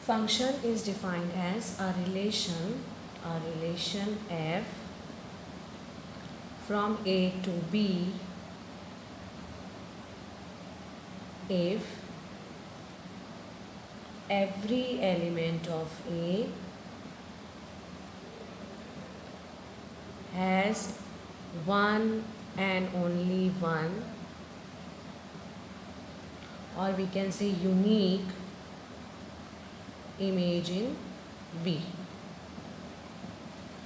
Function is defined as a relation f from A to B if every element of A has one and only one, or we can say unique image in B.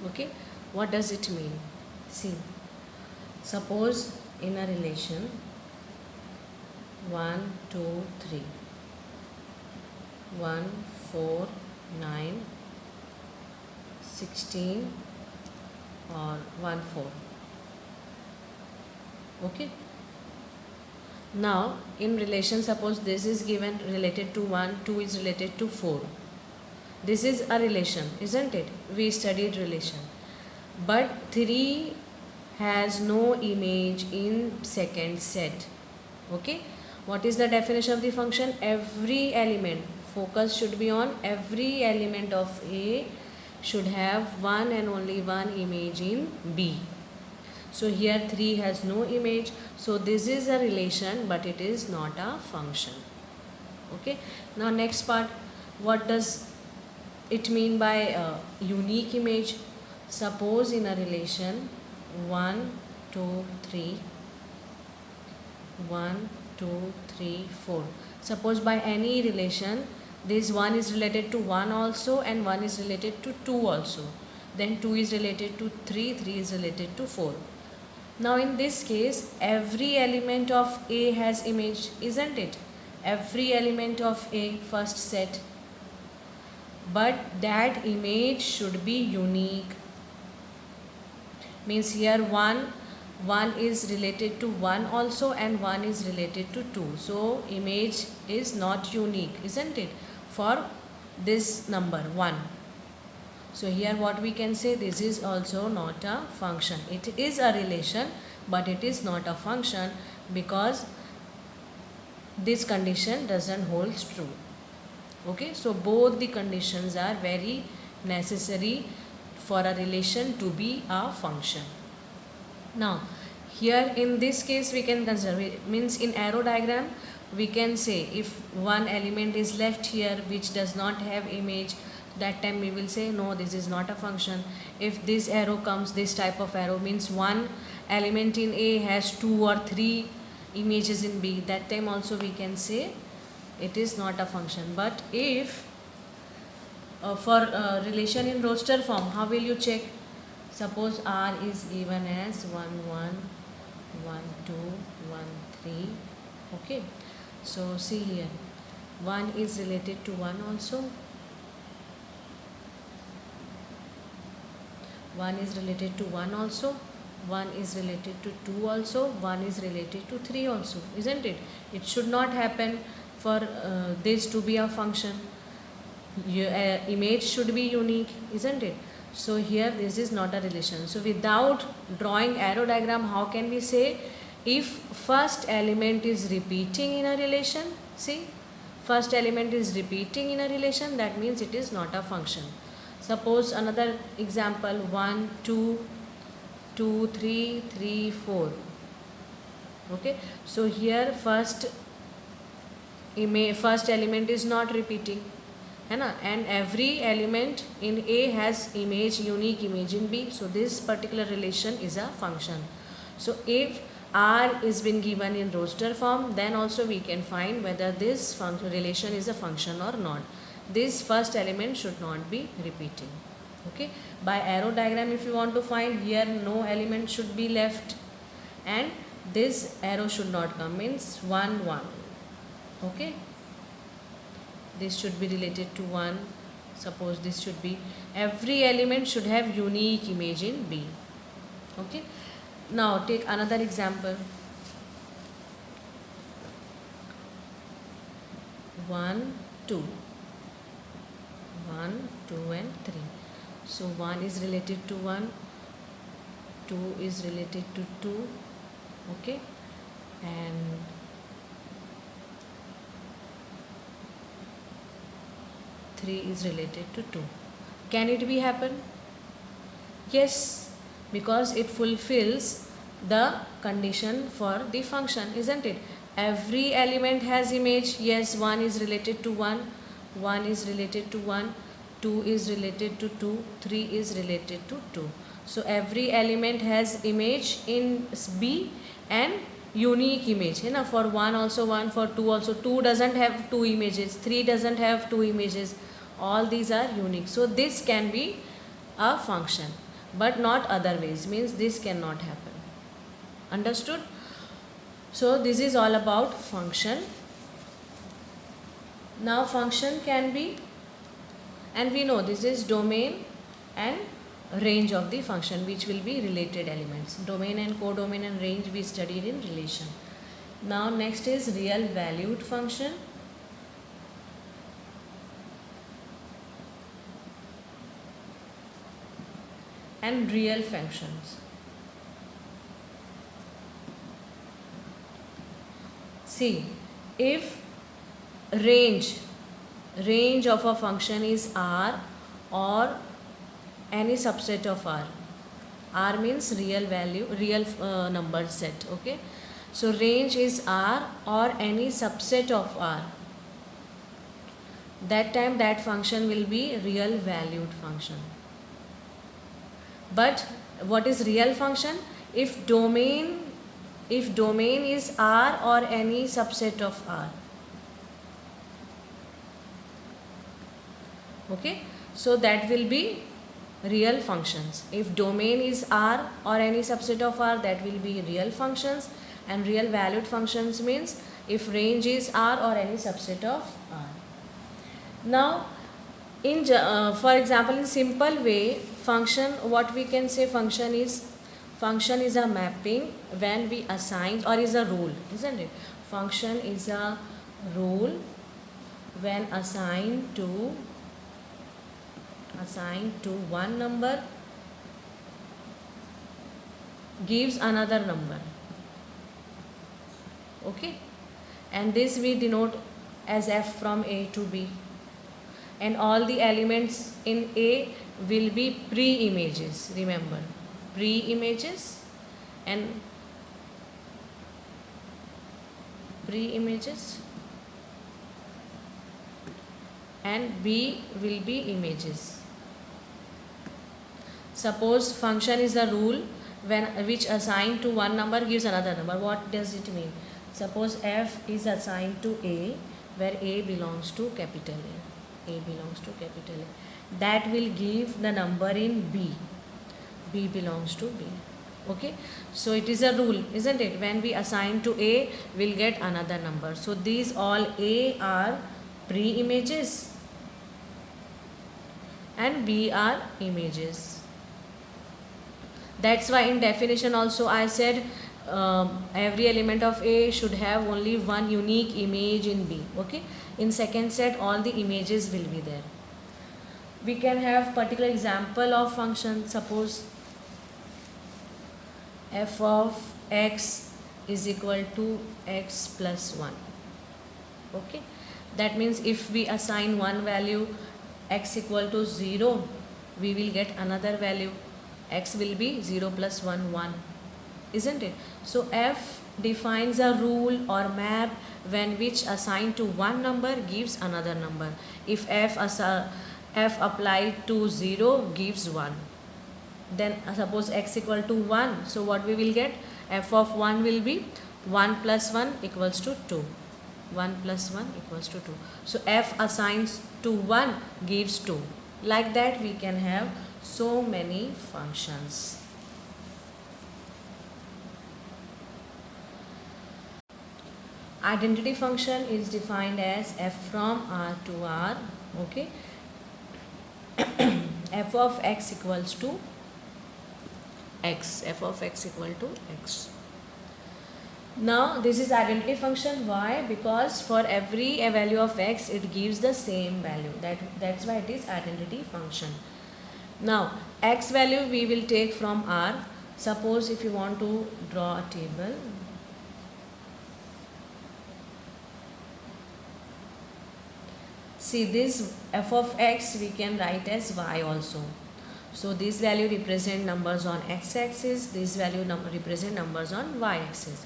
Okay, what does it mean? See, suppose in a relation 1 2 3 1 4 9 16 or 1 4. Okay, now in relation, suppose this is given related to 1, 2 is related to 4. This is a relation, isn't it? We studied relation. But 3 has no image in second set. Okay, what is the definition of the function? Every element, focus should be on every element of A should have one and only one image in B. So here 3 has no image, so this is a relation but it is not a function. Okay, now next part, what does it mean by unique image? Suppose in a relation 1 2 3 1 2 3 4, suppose by any relation this 1 is related to 1 also and 1 is related to 2 also, then 2 is related to 3, 3 is related to 4. Now in this case every element of A has image, isn't it? Every element of A first set, but that image should be unique. Means here 1 is related to 1 also and 1 is related to 2. So image is not unique, isn't it, for this number 1. So here what we can say, this is also not a function. It is a relation but it is not a function because this condition doesn't hold true. Okay, so both the conditions are very necessary for a relation to be a function. Now here in this case we can consider, means in arrow diagram we can say if one element is left here which does not have image, that time we will say no, this is not a function. If this arrow comes, this type of arrow, means one element in A has 2 or 3 images in B, that time also we can say it is not a function. But if for relation in roster form, how will you check? Suppose R is given as 1 1 1 2 1 3. Okay, so see here 1 is related to 1 also, 1 is related to 1 also, 1 is related to 2 also, 1 is related to 3 also, isn't it? It should not happen for this to be a function. Your image should be unique, isn't it? So here this is not a relation. So without drawing arrow diagram, how can we say if first element is repeating in a relation? See, first element is repeating in a relation, that means it is not a function. Suppose another example 1 2 2 3 3 4. Okay, so here first element is not repeating, है ना, and every element in A has image, unique image in B. So this particular relation is a function. So if R is been given in roster form, then also we can find whether this relation is a function or not. This first element should not be repeating. Okay, by arrow diagram if you want to find, here no element should be left and this arrow should not come, means 1 1. Okay, this should be related to 1. Suppose this should be, every element should have unique image in B. Okay, now take another example 1 2 1 2 and 3. So 1 is related to 1, 2 is related to 2. Okay, and 3 is related to 2. Can it be happen? Yes, because it fulfills the condition for the function, isn't it? Every element has image. Yes, 1 is related to 1, 1 is related to 1, 2 is related to 2, 3 is related to 2. So every element has image in B and unique image. You know, for 1 also 1, for 2 also. 2 doesn't have 2 images, 3 doesn't have 2 images. All these are unique. So this can be a function, but not other ways, means this cannot happen. Understood? So this is all about function. Now function can be, and we know this is domain and range of the function, which will be related elements. Domain and codomain and range we studied in relation. Now next is real valued function. And real functions. See, if range of a function is R or any subset of R means real value, real number set, okay. So range is R or any subset of R. That time that function will be real valued function. But what is real function? If domain is R or any subset of R. Okay, so that will be real functions. If domain is R or any subset of R, that will be real functions. And real valued functions means if range is R or any subset of R. Now in for example, in simple way, function, what we can say, function is a mapping when we assign, or is a rule, isn't it? Function is a rule when assigned to one number gives another number, okay, and this we denote as f from A to B. And all the elements in A will be pre-images, remember, pre-images and and B will be images. Suppose function is a rule which assigned to one number gives another number. What does it mean? Suppose f is assigned to A, where A belongs to capital A. A belongs to capital A. That will give the number in B. B belongs to B. Okay. So it is a rule, isn't it? When we assign to A, we'll get another number. So these all A are pre-images and B are images. That's why in definition also I said every element of A should have only one unique image in B. Okay. In second set, all the images will be there. We can have particular example of function. Suppose f of x is equal to x plus 1. Okay. That means if we assign one value x equal to 0, we will get another value. X will be 0 plus 1, 1. Isn't it? So f defines a rule or map when which assigned to one number gives another number. If f applied to 0 gives 1, then suppose x equal to 1, so what we will get? F of 1 will be 1 plus 1 equals to 2. 1 plus 1 equals to 2. So f assigns to 1 gives 2. Like that we can have so many functions. Identity function is defined as f from R to R. Okay. f of x equals to x. F of x equal to x. Now this is identity function. Why? Because for every value of x it gives the same value. That's why it is identity function. Now x value we will take from R. Suppose if you want to draw a table, See, this f of x we can write as y also. So this value represent numbers on x-axis, this value represent numbers on y-axis.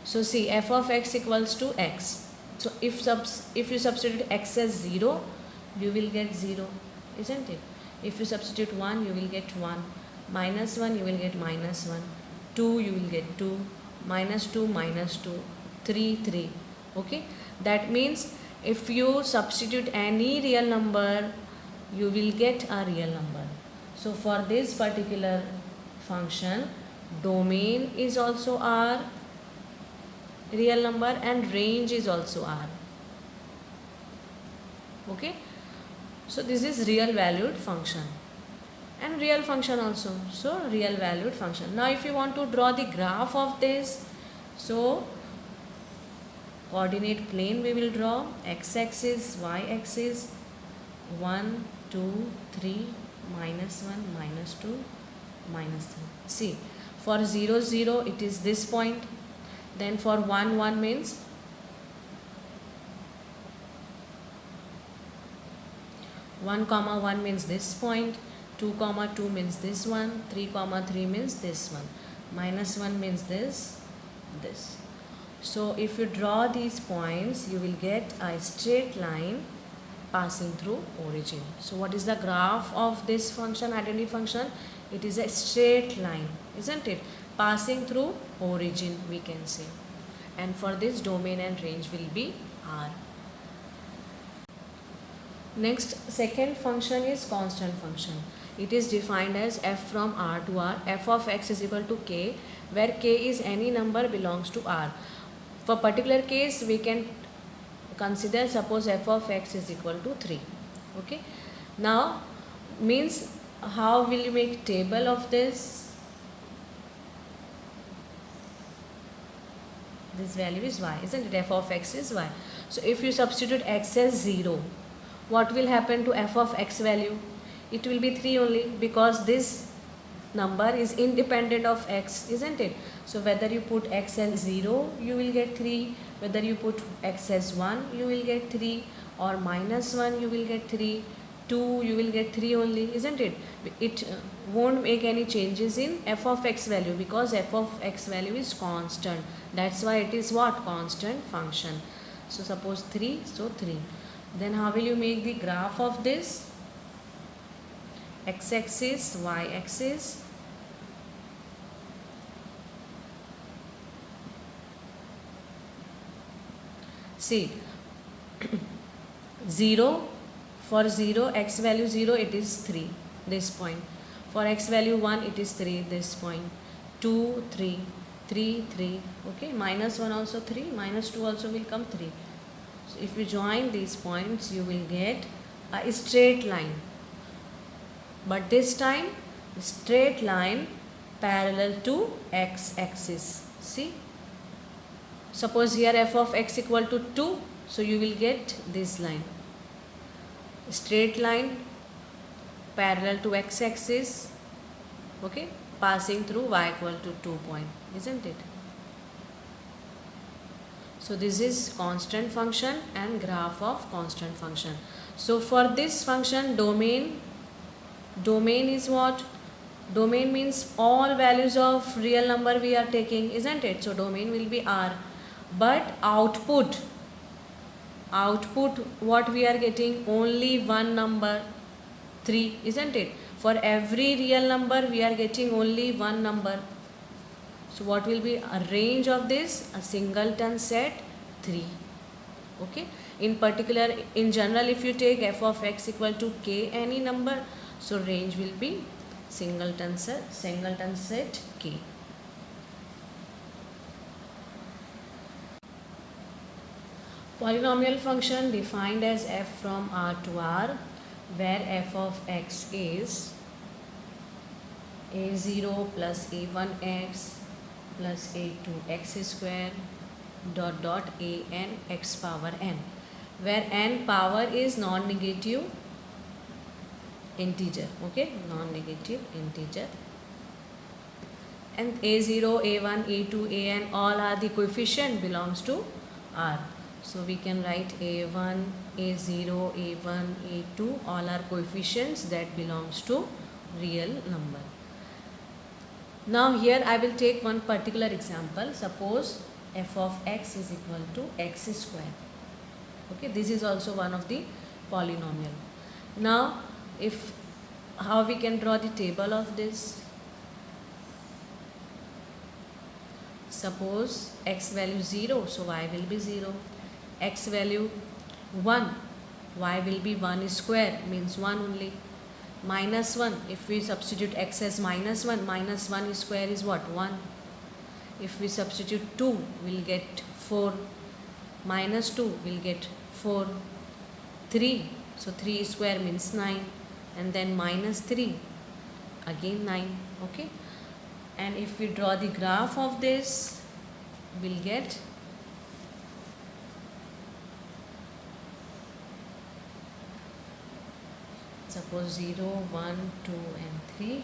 So see, f of x equals to x. So if you substitute x as 0, you will get 0, isn't it? If you substitute 1, you will get 1. Minus 1, you will get minus 1. 2, you will get 2. Minus 2, minus 2. 3, 3. Okay? That means if you substitute any real number, you will get a real number. So for this particular function, domain is also R, real number, and range is also R. Okay? So this is real valued function and real function also. So real valued function. Now if you want to draw the graph of this, so coordinate plane we will draw, x-axis, y-axis, 1, 2, 3, minus 1, minus 2, minus 3. See, for 0, 0 it is this point. Then for 1, 1 means 1, 1 means this point. 2, 2 means this one. 3, 3 means this one. Minus 1 means this. So if you draw these points, you will get a straight line passing through origin. So what is the graph of this function, identity function? It is a straight line, isn't it? Passing through origin, we can say. And for this, domain and range will be R. Next, second function is constant function. It is defined as f from R to R. F of x is equal to k, where k is any number belongs to R. For particular case, we can consider, suppose f of x is equal to 3. Okay. Now, means how will you make table of this? This value is y, isn't it? F of x is y. So if you substitute x as 0, what will happen to f of x value? It will be 3 only, because this number is independent of x, isn't it? So whether you put x as 0, you will get 3. Whether you put x as 1, you will get 3. Or minus 1, you will get 3. 2, you will get 3 only, isn't it? It won't make any changes in f of x value, because f of x value is constant. That's why it is what? Constant function. So suppose 3, so 3. Then how will you make the graph of this? X-axis, y-axis. See, 0, for 0, x value 0, it is 3, this point. For x value 1, it is 3, this point. 2, 3, 3, 3, okay. Minus 1 also 3, minus 2 also will come 3. So if you join these points, you will get a straight line. But this time, straight line parallel to x-axis. See? Suppose here f of x equal to 2, so you will get this line. Straight line parallel to x-axis, okay, passing through y equal to 2 point, isn't it? So this is constant function and graph of constant function. So for this function, domain is what? Domain means all values of real number we are taking, isn't it? So domain will be R. But output, what we are getting? Only one number, 3, isn't it? For every real number, we are getting only one number. So what will be a range of this? A singleton set 3. Okay. In particular, in general, if you take f of x equal to k any number, so range will be singleton set k. Polynomial function defined as f from R to R, where f of x is a0 plus a1x plus a2x square dot a n x power n, where n power is non-negative integer, okay, non-negative integer, and a0, a1, a2, an all are the coefficient belongs to R. So we can write a1, a0, a1, a2, all are coefficients that belongs to real number. Now here I will take one particular example. Suppose f of x is equal to x square. Okay, this is also one of the polynomial. Now if how we can draw the table of this? Suppose x value 0, so y will be 0. X value 1, y will be 1 square, means 1 only. Minus 1, if we substitute x as minus 1, minus 1 square is what? 1. If we substitute 2, we'll get 4. Minus 2, we'll get 4. 3, so 3 square means 9. And then minus 3, again 9. Okay. And if we draw the graph of this, we'll get suppose 0, 1, 2 and 3,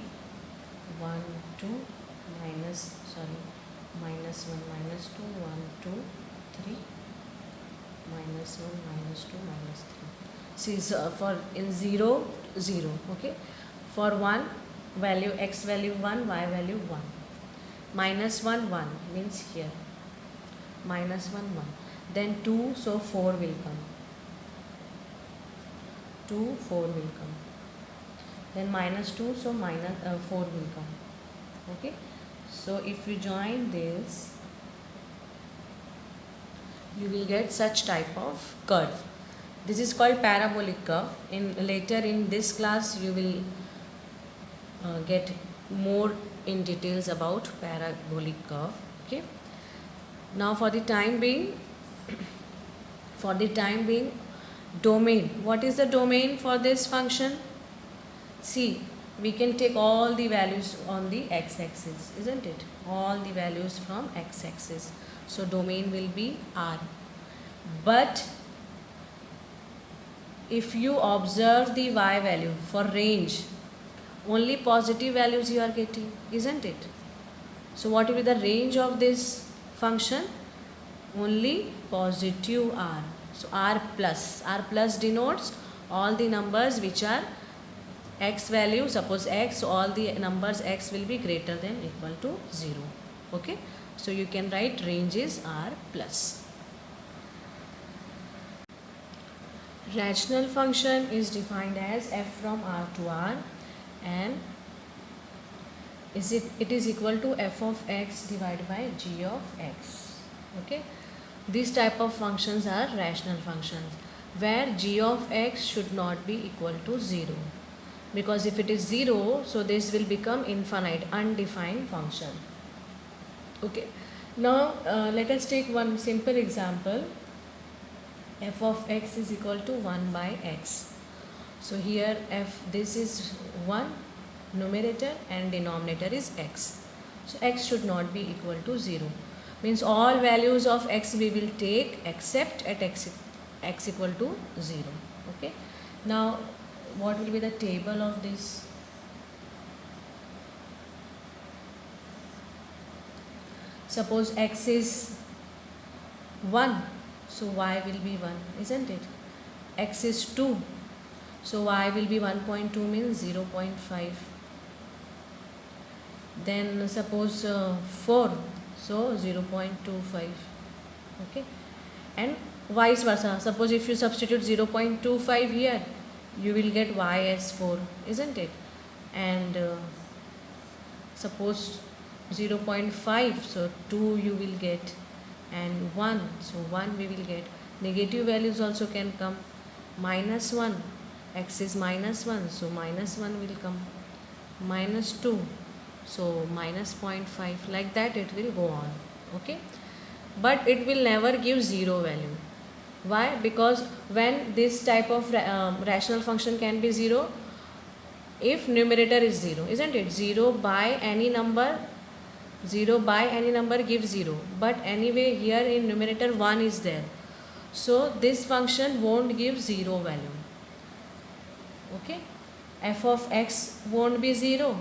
1, 2, minus 1, minus 2, 1, 2, 3, minus 1, minus 2, minus 3. See, so for in 0, 0, okay. For 1, value x value 1, y value 1. Minus 1, 1 means here. Minus 1, 1. Then 2, so 4 will come. 2, 4 will come. Then minus 2, so minus 4 will come. Okay. So if you join this, you will get such type of curve. This is called parabolic curve. Later in this class, you will get more in details about parabolic curve. Okay. Now for the time being, domain. What is the domain for this function? See, we can take all the values on the x-axis, isn't it? All the values from x-axis. So domain will be R. But if you observe the y value for range, only positive values you are getting, isn't it? So what will be the range of this function? Only positive R. So R plus denotes all the numbers which are x value, suppose x, so all the numbers x will be greater than equal to 0. Okay. So you can write range is R plus. Rational function is defined as f from R to R, and it is equal to f of x divided by g of x. Okay. These type of functions are rational functions where g of x should not be equal to 0, because if it is 0, so this will become infinite, undefined function. Okay. Now let us take one simple example. F of x is equal to 1 by x. So here this is 1 numerator and denominator is x. So x should not be equal to 0. Means all values of x we will take except at x equal to 0. Okay. Now what will be the table of this? Suppose x is 1, so y will be 1, isn't it? X is 2, so y will be 1.2 means 0.5. Then suppose 4, so 0.25. Okay. And vice versa. Suppose if you substitute 0.25 here, you will get y as 4, isn't it? And suppose 0.5, so 2 you will get, and 1, so 1 we will get. Negative values also can come. Minus 1, x is minus 1, so minus 1 will come. Minus 2, so minus 0.5, like that it will go on. Okay. But it will never give 0 value. Why? Because when this type of rational function can be 0, if numerator is 0, isn't it? 0 by any number gives 0. But anyway here in numerator 1 is there. So this function won't give 0 value. Okay. F of x won't be 0.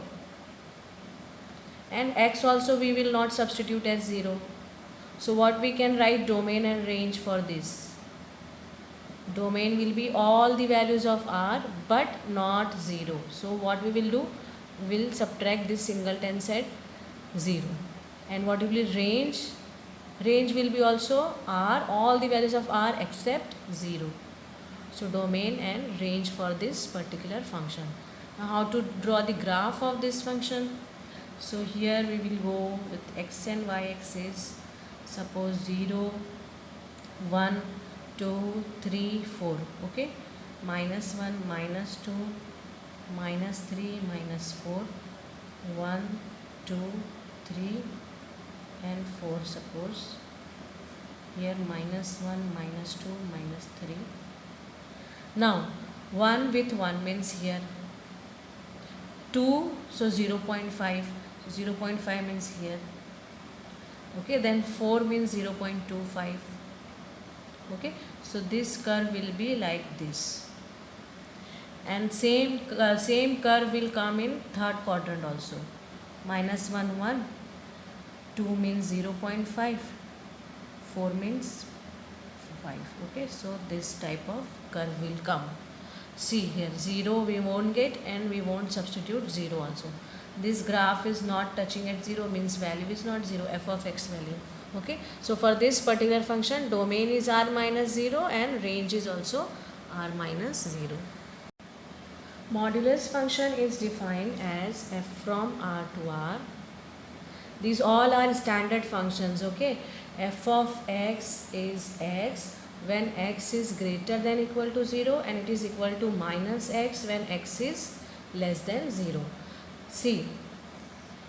And x also we will not substitute as 0. So what we can write? Domain and range for this. Domain will be all the values of r but not 0. So what we will do? We will subtract this singleton set 0. And what will be range? Range will be also r, all the values of r except 0. So domain and range for this particular function. Now how to draw the graph of this function? So here we will go with x and y axis. Suppose 0, 1, 2, 3, 4. Okay. Minus 1, minus 2, minus 3, minus 4. 1, 2, 3 and 4 suppose. Here minus 1, minus 2, minus 3. Now 1 with 1 means here 2, so 0 0.5. 0 0.5 means here. Okay, then 4 means 0 0.25. Okay, so this curve will be like this. And same curve will come in third quadrant also. Minus 1, 1. 2 means 0 0.5. 4 means 5. Okay, so this type of curve will come. See here 0 we won't get and we won't substitute 0 also. This graph is not touching at 0 means value is not 0, f of x value. Okay, so for this particular function domain is r minus 0 and range is also r minus 0. Modulus function is defined as f from r to r. These all are standard functions. Okay, f of x is x when x is greater than equal to 0 and it is equal to minus x when x is less than 0. See,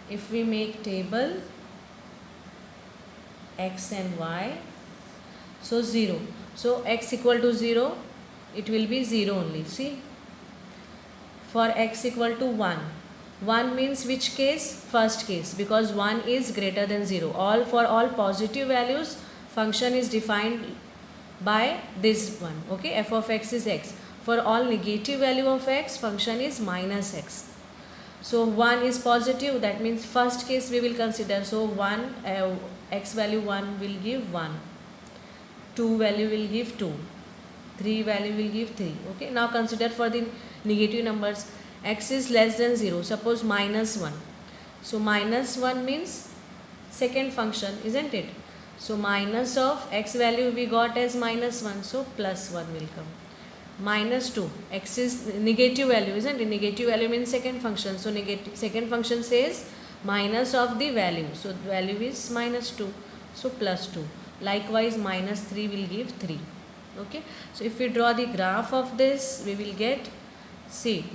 if we make table x and y, so 0. So x equal to 0, it will be 0 only. See, for x equal to 1. 1 means which case? First case, because 1 is greater than 0. For all positive values, function is defined by this one. Okay, f of x is x. For all negative value of x, function is minus x. So 1 is positive, that means first case we will consider. So 1 x value 1 will give 1, 2 value will give 2, 3 value will give 3. Okay, now consider for the negative numbers. X is less than 0, suppose minus 1. So minus 1 means second function, isn't it? So minus of x value we got as minus 1, so plus 1 will come. Minus 2, x is negative value, isn't it? Negative value means second function, so second function says minus of the value, so the value is minus 2, so plus 2. Likewise minus 3 will give 3. Okay, so if we draw the graph of this, we will get, see,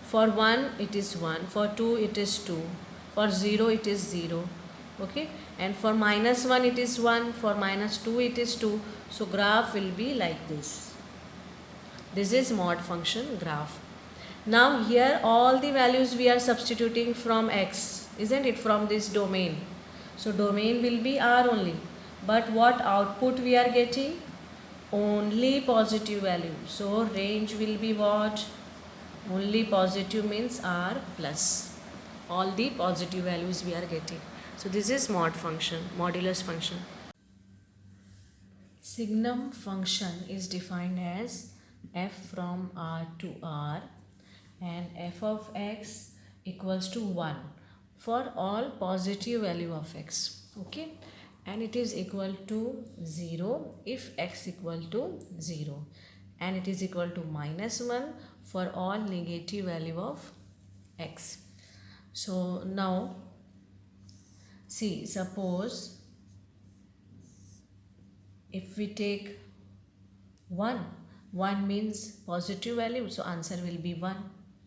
for 1 it is 1, for 2 it is 2, for 0 it is 0. Okay, and for minus 1 it is 1, for minus 2 it is 2. So graph will be like this. This is mod function graph. Now here all the values we are substituting from x, isn't it, from this domain. So domain will be r only, but what output we are getting? Only positive value. So range will be what? Only positive means r plus. All the positive values we are getting. So this is mod function, modulus function. Signum function is defined as f from r to r and f of x equals to 1 for all positive value of x. Okay, and it is equal to 0 if x equal to 0, and it is equal to minus 1 for all negative value of x. So now see, suppose if we take 1 means positive value, so answer will be 1,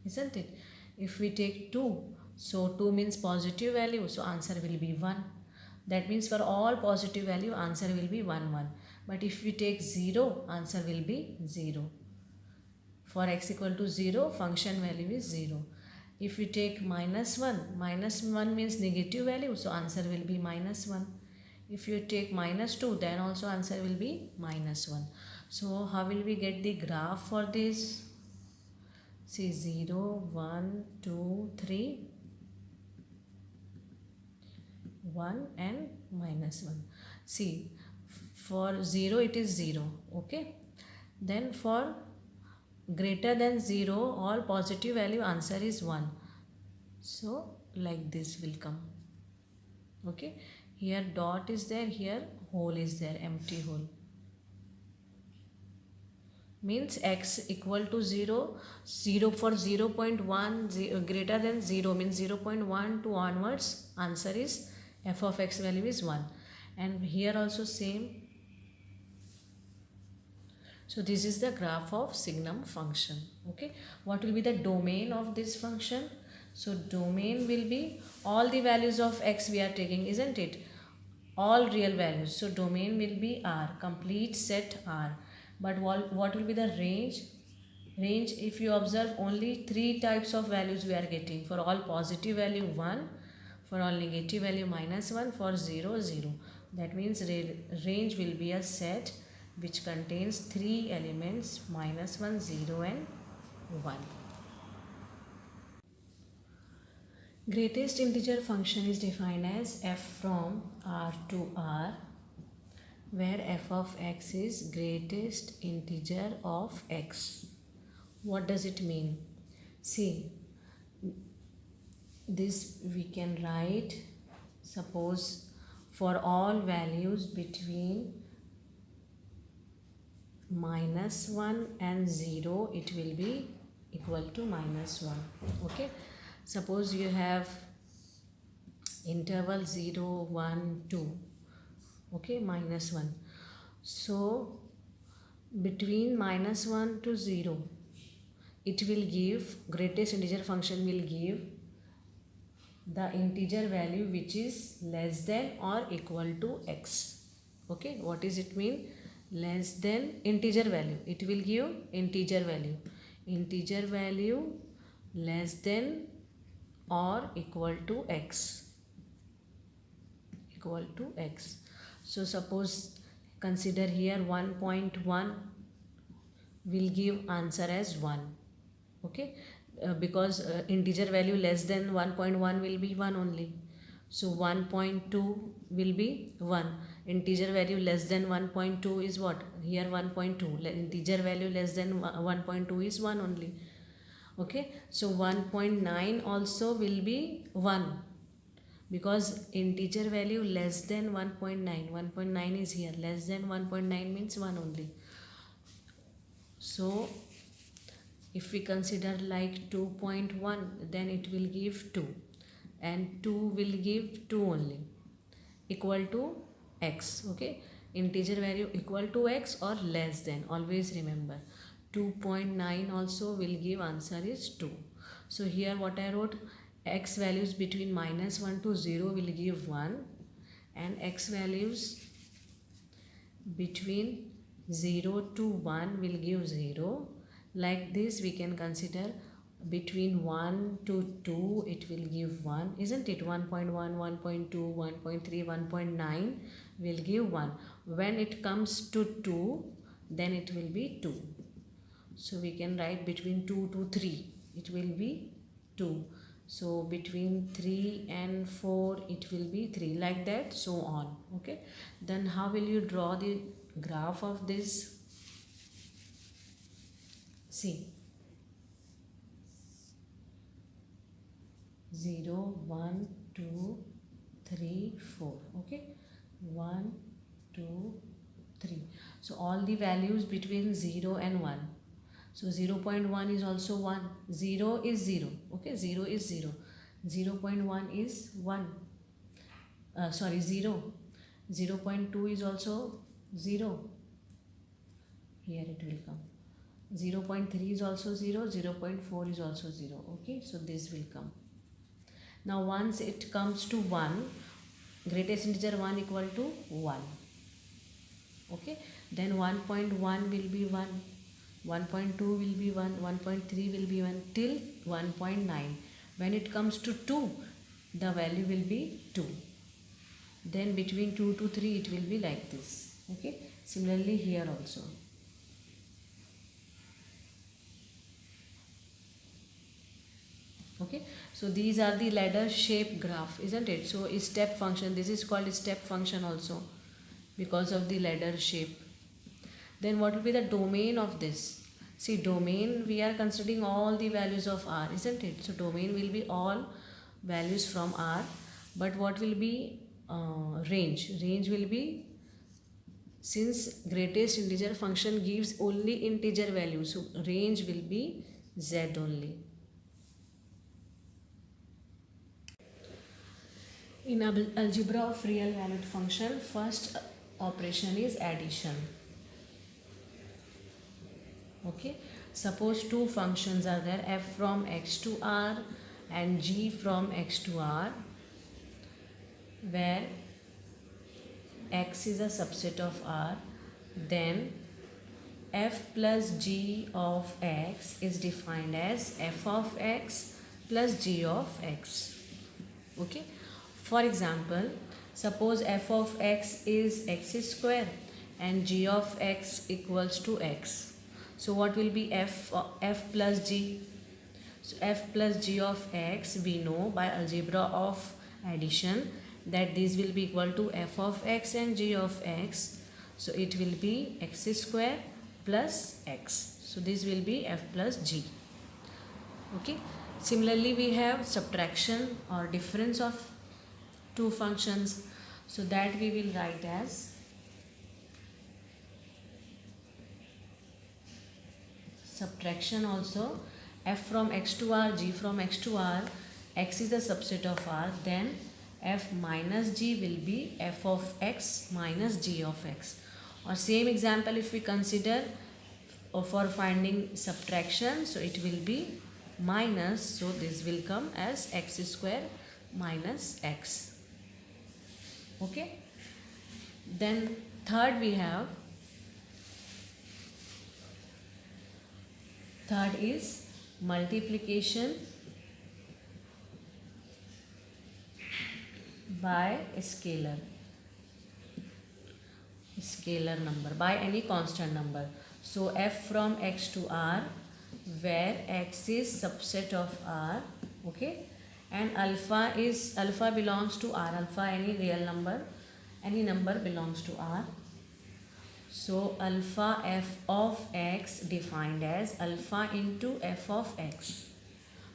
isn't it? If we take 2, so 2 means positive value, so answer will be 1. That means for all positive value, answer will be 1, 1. But if we take 0, answer will be 0. For x equal to 0, function value is 0. If we take minus 1 means negative value, so answer will be minus 1. If you take minus 2, then also answer will be minus 1. So how will we get the graph for this? See, 0, 1, 2, 3. 1 and minus 1. See, for 0 it is 0, okay. Then for greater than 0, all positive value, answer is 1. So like this will come, okay. Here dot is there, here hole is there, empty hole. Means x equal to 0, 0 for 0 0.1, greater than 0 means 0 0.1 to onwards, answer is f of x value is 1. And here also same. So this is the graph of signum function, okay. What will be the domain of this function? So domain will be all the values of x we are taking, isn't it? All real values. So domain will be R, complete set R. But what will be the range? Range, if you observe, only 3 types of values we are getting. For all positive value 1, for all negative value -1, for 0 0. That means range will be a set which contains 3 elements -1, 0 and 1. Greatest integer function is defined as f from R to R, where f of x is greatest integer of x. What does it mean? See, this we can write, suppose for all values between -1 and 0, it will be equal to -1, okay. Suppose you have interval 0 1 2, okay, -1. So between -1 to 0, it will give, greatest integer function will give the integer value which is less than or equal to x, okay. What is it mean? Less than integer value, it will give integer value less than or equal to x, So suppose consider here 1.1 will give answer as 1, okay. Because integer value less than 1.1 will be 1 only. So 1.2 will be 1. Integer value less than 1.2 is what? Here 1.2. Integer value less than 1.2 is 1 only. Okay. So 1.9 also will be 1. Because integer value less than 1.9. 1.9 is here. Less than 1.9 means 1 only. So if we consider like 2.1, then it will give 2. And 2 will give 2 only, equal to x, okay. Integer value equal to x or less than, always remember. 2.9 also will give answer is 2. So here what I wrote, x values between -1 to 0 will give 1, and x values between 0 to 1 will give 0. Like this we can consider between 1 to 2 it will give 1, isn't it? 1.1, 1.2, 1.3, 1.9 will give 1. When it comes to 2, then it will be 2. So we can write between 2 to 3 it will be 2. So between 3 and 4 it will be 3, like that, so on, okay. Then how will you draw the graph of this? See, 0 1 2 3 4, okay. 1 2 3. So all the values between 0 and 1. So 0.1 is also 1. 0 is 0, okay. 0 is 0. 0.1 is 1. 0. 0.2 is also 0. Here it will come. 0.3 is also 0. 0.4 is also 0, okay. So this will come. Now once it comes to 1, greatest integer 1 equal to 1, okay. Then 1.1 will be 1, 1.2 will be 1, 1.3 will be 1 till 1.9. When it comes to 2, the value will be 2. Then between 2 to 3 it will be like this, okay. Similarly here also. Okay, so these are the ladder shape graph, isn't it? So step function, this is called step function also because of the ladder shape. Then what will be the domain of this? See, domain, we are considering all the values of R, isn't it? So domain will be all values from R. But what will be range? Range will be, since greatest integer function gives only integer value, so range will be Z only. In algebra of real valued function, first operation is addition. Okay, suppose two functions are there, f from x to r and g from x to r, where x is a subset of r, then f plus g of x is defined as f of x plus g of x. Okay, for example, suppose f of x is x square and g of x equals to x. So what will be f plus g? So f plus g of x, we know by algebra of addition that this will be equal to f of x and g of x. So it will be x square plus x. So this will be f plus g. Okay. Similarly, we have subtraction or difference of two functions. So that we will write as subtraction also, f from x to r, g from x to r, x is a subset of r, then f minus g will be f of x minus g of x. Or same example if we consider for finding subtraction, so it will be minus, so this will come as x square minus x. Okay, then third is multiplication by a scalar number, by any constant number. So f from x to r, where x is subset of r, okay, and alpha belongs to r, alpha any real number, any number belongs to r. So alpha f of x defined as alpha into f of x.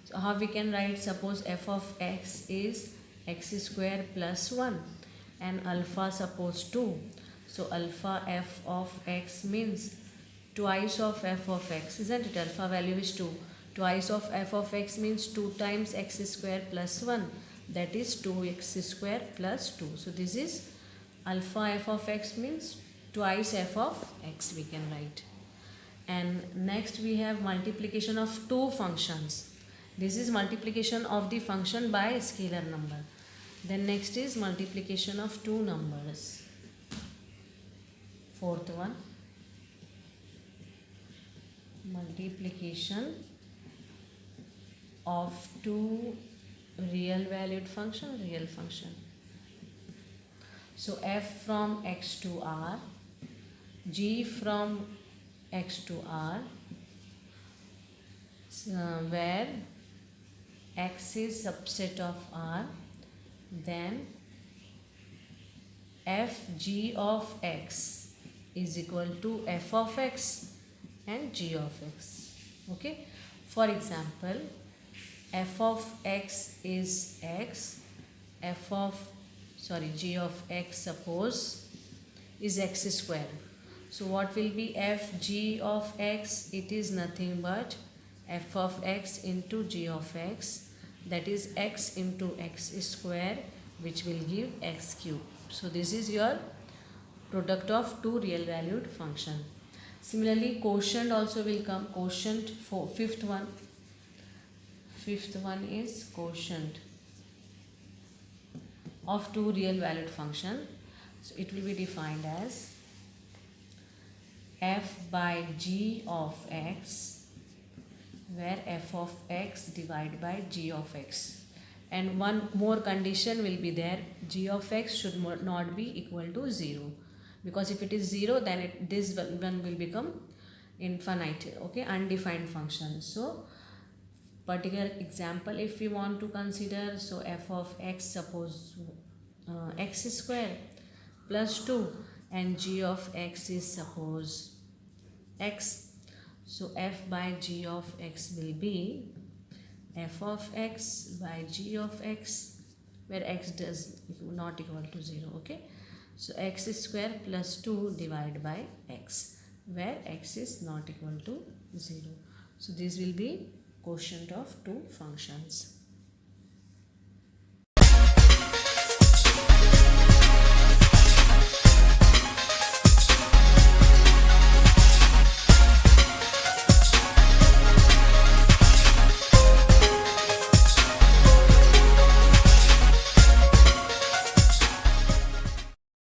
So how we can write? Suppose f of x is x square plus 1 and alpha suppose 2. So alpha f of x means twice of f of x, isn't it? Alpha value is 2. Twice of f of x means 2 times x square plus 1, that is 2x square plus 2. So this is alpha f of x means twice f of x we can write. And next we have multiplication of two functions. This is multiplication of the function by a scalar number. Then next is multiplication of two numbers. Fourth one, multiplication of two real function. So f from x to r, g from x to r, where x is subset of r, then f g of x is equal to f of x and g of x. Okay, for example, f of x is x, g of x suppose is x square. So what will be f g of x? It is nothing but f of x into g of x, that is x into x square, which will give x cube. So this is your product of two real valued function. Similarly, quotient also will come. Quotient for fifth one is quotient of two real valued function. So it will be defined as f by g of x, where f of x divided by g of x. And one more condition will be there, g of x should not be equal to 0, because if it is 0 then this one will become infinite, okay, undefined function. So particular example if we want to consider, so f of x, suppose x square plus 2, and g of x is suppose x. So f by g of x will be f of x by g of x, where x does not equal to 0. Okay, so x square plus 2 divided by x, where x is not equal to 0. So this will be quotient of two functions.